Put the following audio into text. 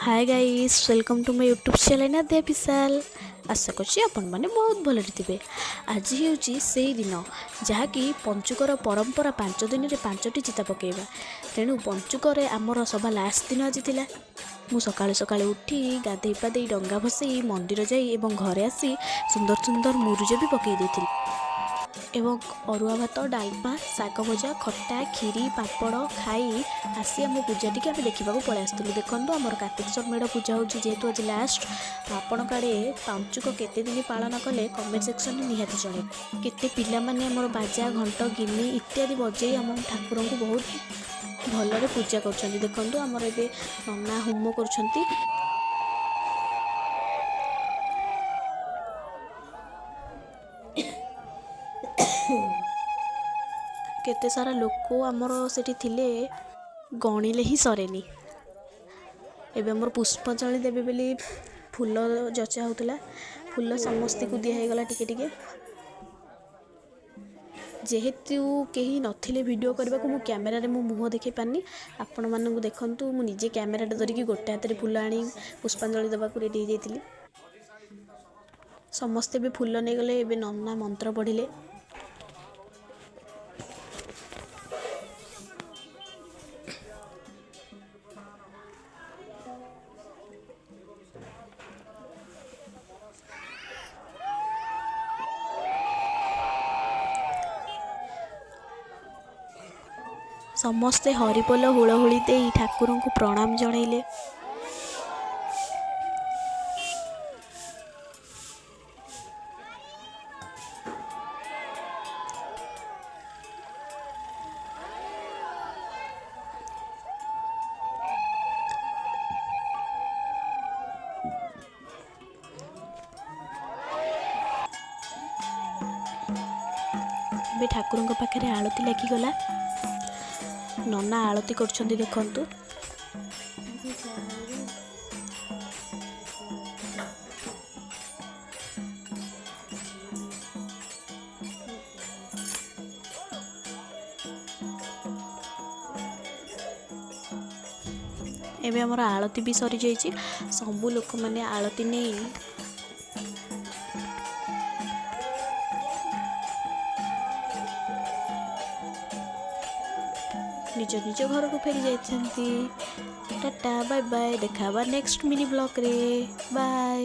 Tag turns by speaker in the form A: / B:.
A: Hi guys, welcome to my YouTube channel Aadya Vishal. आशा करछि अपन माने बहुत भलरे थिबे। आज हेउची सेही दिन जहाँकि पंचुकर परंपरा 5 दिन रे 5टी चिता पकेइबा। तेणु पंचुकर आमर सभा लास्ट दिन आज थिला। मु सकाळु सकाळु उठी गाधेई पाधेई डंगा भसई मंदिर जाई एवं घरे आसी सुंदर सुंदर मुरुज भी पकई देथिली एवं अरुआ भात डालमा शाग भजा खट्टा खीरी पापड़ खाई आसी आम पूजा टी आम देखा पलि आसलु। देखो आमर कार्तिकेश्वर मेढ़ पूजा हो जेहेतु आज लास्ट आपण काड़े पंचुक केते दिन पालन कले कमेंट सेक्शन में निहाती जणे केते पिला माने आमर बाजा घंट गिनी इत्यादि बजे आम ठाकुर को बहुत भलरे पूजा कर। देखो आमर ए नना होम कर केते सारा लोक आमर सेठी थिले गणिले ही सरेनी। एबे आमर पुष्पांजलि देबे बेली फूल जचा होतला। फूल समस्ते को दिया गला टिके टिके। जेहेतु कहीं नथिले वीडियो करबा को मु कैमरा रे मु मुह देखै पानी आपण मानन को देखंतु मु निजे कैमरा रे धरिकी गोटे हाथ रे फूल आनी पुष्पांजलि देबा को रेडी जाइतिली। समस्ते भी फूल नै गले। एबे नन्ना मंत्र पढ़िले। समस्ते हरिपोल हुलहुली दे ठाकुर को प्रणाम जनइले। ठाकुर पाखे आलती लगिगला। नना आलती करछंदी देखंतु। एबे हमर आलती भी सरी जाइछि। सबु लोक माने आलती नै निज निज घर को फेरी जाइछंती। Tata bye bye. देखा नेक्स्ट मिनी ब्लॉग रे। बाय।